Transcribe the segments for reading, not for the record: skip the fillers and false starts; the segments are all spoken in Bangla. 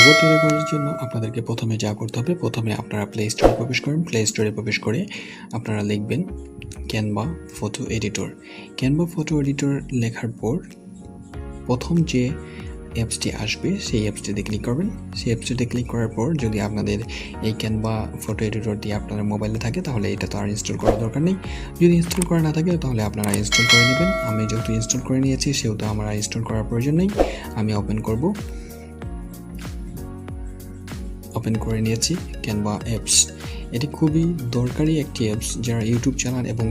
লোগো তৈরি করার জন্য আপনাদেরকে প্রথমে যা করতে হবে, প্রথমে আপনারা প্লে স্টোরে প্রবেশ করেন। প্লে স্টোরে প্রবেশ করে আপনারা লিখবেন Canva photo editor. Canva photo editor লেখার পর প্রথম যে অ্যাপসটি আসবে সেই অ্যাপসটিতে ক্লিক করবেন। সেই অ্যাপসটিতে ক্লিক করার পর যদি আপনাদের এই ক্যানভা ফটো এডিটরটি আপনাদের মোবাইলে থাকে তাহলে এটা তো আর ইনস্টল করার দরকার নেই। যদি ইনস্টল করা না থাকে তাহলে আপনারা ইনস্টল করে নেবেন। আমি যেহেতু ইনস্টল করে নিয়েছি সেহেতু আমার ইনস্টল করার প্রয়োজন নেই। আমি ওপেন করে নিয়েছি ক্যানভা অ্যাপস। এটি খুবই দরকারি একটি অ্যাপস যারা ইউটিউব চ্যানেল এবং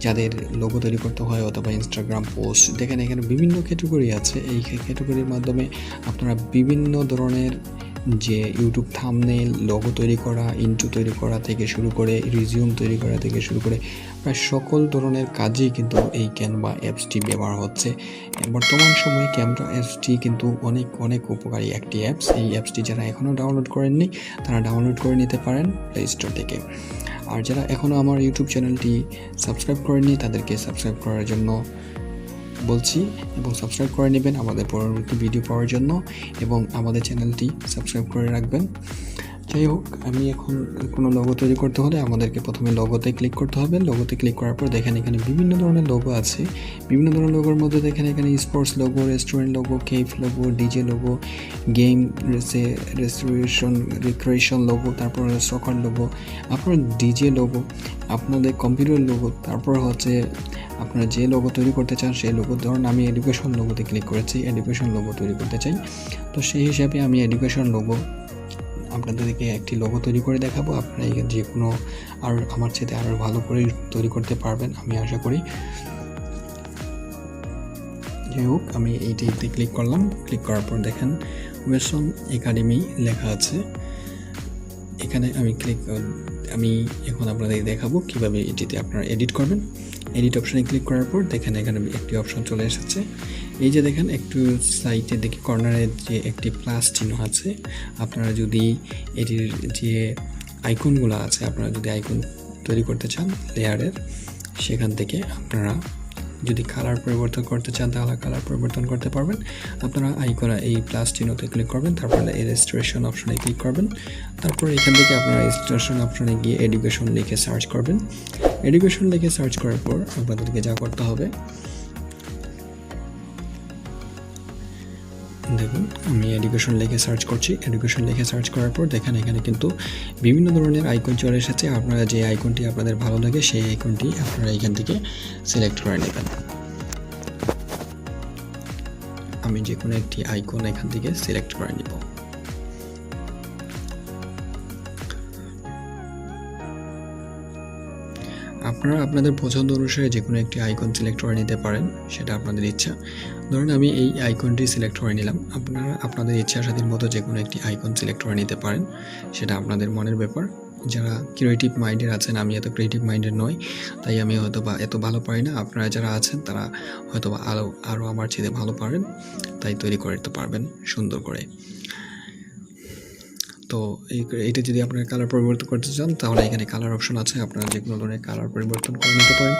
যাদের লোগো তৈরি করতে হয় অথবা ইনস্টাগ্রাম পোস্ট দেখেন, এখানে বিভিন্ন ক্যাটাগরি আছে। এই ক্যাটাগরির মাধ্যমে আপনারা বিভিন্ন ধরনের যে ইউটিউব থাম্বনেল, লোগো তৈরি করা, ইন্ট্রো তৈরি করা থেকে শুরু করে রিজিউম তৈরি করা থেকে শুরু করে প্রায় সকল ধরনের কাজেই কিন্তু এই ক্যানভা অ্যাপসটি ব্যবহার হচ্ছে। বর্তমান সময়ে ক্যানভা অ্যাপসটি কিন্তু অনেক উপকারী একটি অ্যাপস। এই অ্যাপসটি যারা এখনও ডাউনলোড করেননি তারা ডাউনলোড করে নিতে পারেন প্লে স্টোর থেকে। আর যারা এখনও আমার ইউটিউব চ্যানেলটি সাবস্ক্রাইব করেননি তাদেরকে সাবস্ক্রাইব করার জন্য বলছি এবং সাবস্ক্রাইব করে নেবেন আমাদের পরবর্তী ভিডিও পাওয়ার জন্য এবং আমাদের চ্যানেলটি সাবস্ক্রাইব করে রাখবেন। যাই হোক, আমি এখন কোনো লোগো তৈরি করতে হলে আমাদেরকে প্রথমে লোগোতে ক্লিক করতে হবে। লোগোতে ক্লিক করার পর দেখেন এখানে বিভিন্ন ধরনের লোগো আছে। বিভিন্ন ধরনের লোগোর মধ্যে দেখেন এখানে sports logo, restaurant logo, cafe logo, DJ logo, game recreation logo, তারপর সকার লোগো, আপনার ডিজে লোগো, আপনাদের কম্পিউটার লোগো, তারপর হচ্ছে আপনারা যে লোগো তৈরি করতে চান সেই লোগো। ধরুন আমি এডুকেশন লোগোতে ক্লিক করেছি, এডুকেশন লোগো তৈরি করতে চাই। তো সেই হিসাবে আমি এডুকেশন লোগো আপনাদেরকে একটি লোগো তৈরি করে দেখাবো। আপনারা যে কোনো আর আমার সাথে আরও ভালো করে তৈরি করতে পারবেন আমি আশা করি। যাই হোক, আমি এইটিতে ক্লিক করলাম। ক্লিক করার পর দেখেন ওয়েসন একাডেমি লেখা আছে। এখানে আমি এখন আপনাদের দেখাবো কিভাবে এটিতে আপনারা এডিট করবেন। এডিট অপশানে ক্লিক করার পর দেখেন এখানে একটি অপশন চলে এসেছে। এই যে দেখেন একটু সাইডে দেখি কর্নারে যে একটি প্লাস চিহ্ন আছে। আপনারা যদি এটির যে আইকনগুলো আছে, আপনারা যদি আইকন তৈরি করতে চান লেয়ারের, সেখান থেকে আপনারা যদি কালার পরিবর্তন করতে চান তাহলে কালার পরিবর্তন করতে পারবেন। আপনারা এই প্লাস চিহ্নতে ক্লিক করবেন, তারপরে ইলাস্ট্রেশন অপশনে ক্লিক করবেন। তারপর এখান থেকে আপনারা ইলাস্ট্রেশন অপশনে গিয়ে এডুকেশন লিখে সার্চ করবেন। এডুকেশন লিখে সার্চ করার পর আপনাদেরকে যা করতে হবে, দেখুন আমি এডুকেশন লিখে সার্চ করছি। এডুকেশন লিখে সার্চ করার পর দেখেন এখানে কিন্তু বিভিন্ন ধরনের আইকন চলে এসেছে। আপনারা যে আইকনটি আপনাদের ভালো লাগে সেই আইকনটি আপনারা এখান থেকে সিলেক্ট করে নেবেন। আমি যে কোনো একটি আইকন এখান থেকে সিলেক্ট করে নিব। আপনারা আপনাদের পছন্দ অনুসারে যে কোনো একটি আইকন সিলেক্ট করে নিতে পারেন, সেটা আপনাদের ইচ্ছা। ধরুন আমি এই আইকনটি সিলেক্ট করে নিলাম। আপনারা আপনাদের ইচ্ছা স্বাধীন মতো যে কোনো একটি আইকন সিলেক্ট করে নিতে পারেন, সেটা আপনাদের মনের ব্যাপার। যারা ক্রিয়েটিভ মাইন্ডের আছেন, আমি এত ক্রিয়েটিভ মাইন্ডের নই, তাই আমি হয়তো বা এত ভালো পারি না। আপনারা যারা আছেন তারা হয়তো বা আরও আমার চেয়ে ভালো পারেন, তাই তৈরি করে দিতে পারবেন সুন্দর করে। তো এইটা যদি আপনারা কালার পরিবর্তন করতে চান তাহলে এখানে কালার অপশন আছে, আপনারা যে কোনো ধরনের কালার পরিবর্তন করে নিতে পারেন।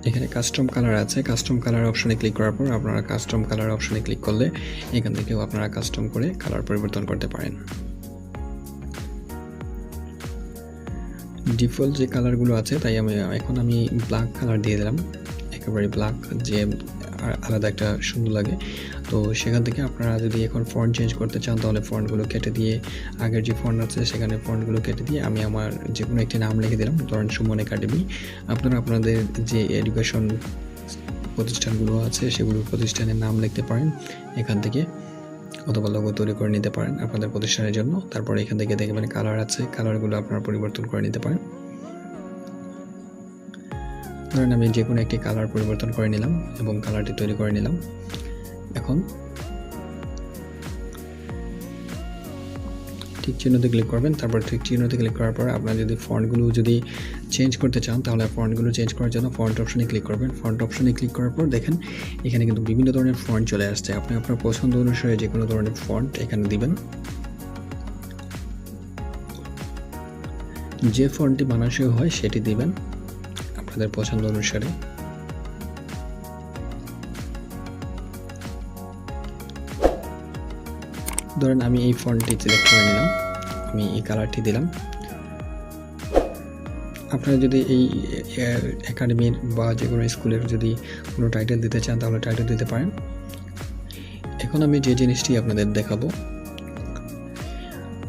এখানে কাস্টম কালার আছে। কাস্টম কালার অপশনে ক্লিক করার পর আপনারা কাস্টম কালার অপশনে ক্লিক করলে এখান থেকেও আপনারা কাস্টম করে কালার পরিবর্তন করতে পারেন। ডিফল্ট যে কালারগুলো আছে তাই আমি ব্ল্যাক কালার দিয়ে দিলাম, একেবারে ব্ল্যাক, যে আলাদা একটা সুন্দর লাগে। তো সেখান থেকে আপনারা যদি এখন ফন্ট চেঞ্জ করতে চান তাহলে ফন্টগুলো কেটে দিয়ে আগের যে ফন্ট আছে সেখানে ফন্টগুলো কেটে দিয়ে আমি আমার যে কোনো একটি নাম লিখে দিলাম, ধরেন সুমন একাডেমি। আপনারা আপনাদের যে এডুকেশন প্রতিষ্ঠানগুলো আছে সেগুলো প্রতিষ্ঠানের নাম লিখতে পারেন এখান থেকে, অথবা লোগো তৈরি করে নিতে পারেন আপনাদের প্রতিষ্ঠানের জন্য। তারপর এখান থেকে দেখবেন কালার আছে, কালারগুলো আপনারা পরিবর্তন করে নিতে পারেন। ধরেন আমি যে কোনো একটি কালার পরিবর্তন করে নিলাম এবং কালারটি তৈরি করে নিলাম। এখন ঠিক চিহ্নতে ক্লিক করবেন। তারপর ঠিক চিহ্নতে ক্লিক করার পর আপনারা যদি ফন্টগুলো চেঞ্জ করতে চান তাহলে ফন্টগুলো চেঞ্জ করার জন্য ফন্ট অপশনে ক্লিক করবেন। ফন্ট অপশনে ক্লিক করার পর দেখেন এখানে কিন্তু বিভিন্ন ধরনের ফন্ট চলে আসছে। আপনি আপনার পছন্দ অনুসারে যে কোনো ধরনের ফন্ট এখানে দিবেন। যে ফন্টটি মানানসই হয় সেটি দিবেন আপনাদের পছন্দ অনুসারে। ধরেন আমি এই ফন্টটি সিলেক্ট করে নিলাম, আমি এই কালারটি দিলাম। আপনারা যদি এই একাডেমির বা যে কোনো স্কুলের যদি কোনো টাইটেল দিতে চান তাহলে টাইটেল দিতে পারেন। এখন আমি যে জিনিসটি আপনাদের দেখাবো,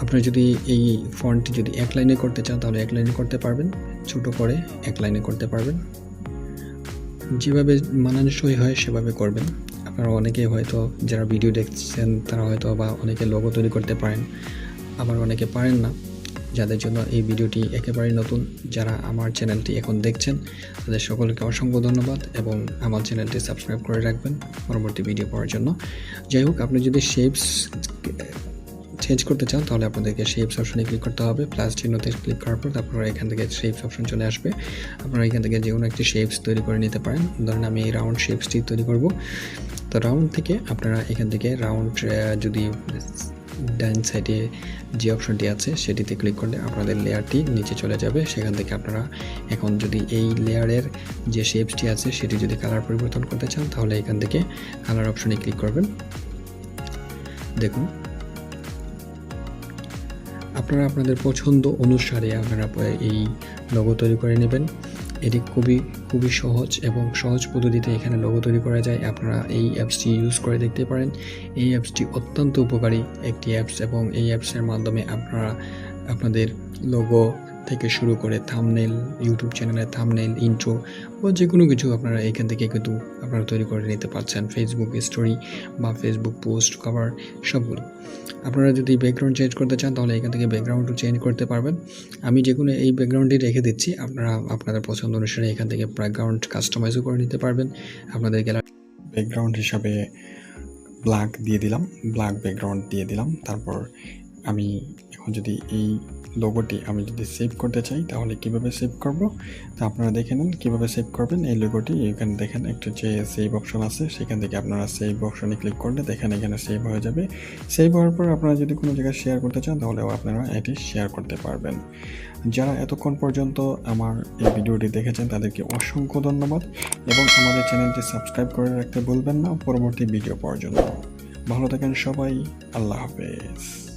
আপনারা যদি এই ফন্টটি যদি এক লাইনে করতে চান তাহলে এক লাইনে করতে পারবেন, ছোট করে এক লাইনে করতে পারবেন। যেভাবে মানানসই হয় সেভাবে করবেন। আপনারা অনেকে হয়তো যারা ভিডিও দেখছেন তারা হয়তো বা অনেকে লোগো তৈরি করতে পারেন, আবার অনেকে পারেন না, যাদের জন্য এই ভিডিওটি একেবারেই নতুন। যারা আমার চ্যানেলটি এখন দেখছেন তাদের সকলকে অসংখ্য ধন্যবাদ এবং আমার চ্যানেলটি সাবস্ক্রাইব করে রাখবেন পরবর্তী ভিডিও পাওয়ার জন্য। যাই হোক, আপনি যদি শেপস চেঞ্জ করতে চান তাহলে আপনাদেরকে শেপস অপশনে ক্লিক করতে হবে। প্লাস চিহ্নতে ক্লিক করার পর আপনারা এখান থেকে শেপস অপশন চলে আসবে। আপনারা এখান থেকে যে কোনো একটি শেপস তৈরি করে নিতে পারেন। ধরেন আমি এই রাউন্ড শেপসটি তৈরি করব। তো রাউন্ড থেকে আপনারা এখান থেকে রাউন্ড যদি ডান সাইডে যে অপশনটি আছে সেটিতে ক্লিক করলে আপনাদের লেয়ারটি নিচে চলে যাবে। সেখান থেকে আপনারা এখন যদি এই লেয়ারের যে শেপসটি আছে সেটি যদি কালার পরিবর্তন করতে চান তাহলে এখান থেকে কালার অপশনে ক্লিক করবেন। দেখুন, আপনারা আপনাদের পছন্দ অনুসারে আপনারা এই লোগো তৈরি করে নেবেন। এটি খুবই সহজ এবং সহজ পদ্ধতিতে এখানে লোগো তৈরি করা যায়। আপনারা এই অ্যাপসটি ইউজ করে দেখতে পারেন। এই অ্যাপসটি অত্যন্ত উপকারী একটি অ্যাপস এবং এই অ্যাপসের মাধ্যমে আপনারা আপনাদের লোগো থেকে শুরু করে থাম্বনেল, ইউটিউব চ্যানেলের থাম্বনেল, ইন্ট্রো বা যে কোনো কিছু আপনারা এখান থেকে কিন্তু আপনারা তৈরি করে নিতে পারছেন। ফেসবুক স্টোরি বা ফেসবুক পোস্ট, কভার সবগুলো। আপনারা যদি ব্যাকগ্রাউন্ড চেঞ্জ করতে চান তাহলে এখান থেকে ব্যাকগ্রাউন্ডও চেঞ্জ করতে পারবেন। আমি যে কোনো এই ব্যাকগ্রাউন্ডটি রেখে দিচ্ছি, আপনারা আপনাদের পছন্দ অনুসারে এখান থেকে ব্যাকগ্রাউন্ড কাস্টমাইজও করে নিতে পারবেন। আপনাদের গ্যালারি ব্যাকগ্রাউন্ড হিসাবে ব্ল্যাক দিয়ে দিলাম, ব্ল্যাক ব্যাকগ্রাউন্ড দিয়ে দিলাম। তারপর আমি এখন যদি এই লোগোটি আমি যদি সেভ করতে চাই তাহলে কিভাবে সেভ করব তা আপনারা দেখে নেন কীভাবে সেভ করবেন এই লোগোটি। এখানে দেখেন একটু যে সেভ অপশন আছে, সেখান থেকে আপনারা সেভ অপশনে ক্লিক করলে দেখেন এখানে সেভ হয়ে যাবে। সেভ হওয়ার পর আপনারা যদি কোনো জায়গায় শেয়ার করতে চান তাহলেও আপনারা এটি শেয়ার করতে পারবেন। যারা এতক্ষণ পর্যন্ত আমার এই ভিডিওটি দেখেছেন তাদেরকে অসংখ্য ধন্যবাদ এবং আমাদের চ্যানেলটি সাবস্ক্রাইব করে রাখতে ভুলবেন না পরবর্তী ভিডিও পাওয়ার জন্য। ভালো থাকেন সবাই, আল্লাহ হাফেজ।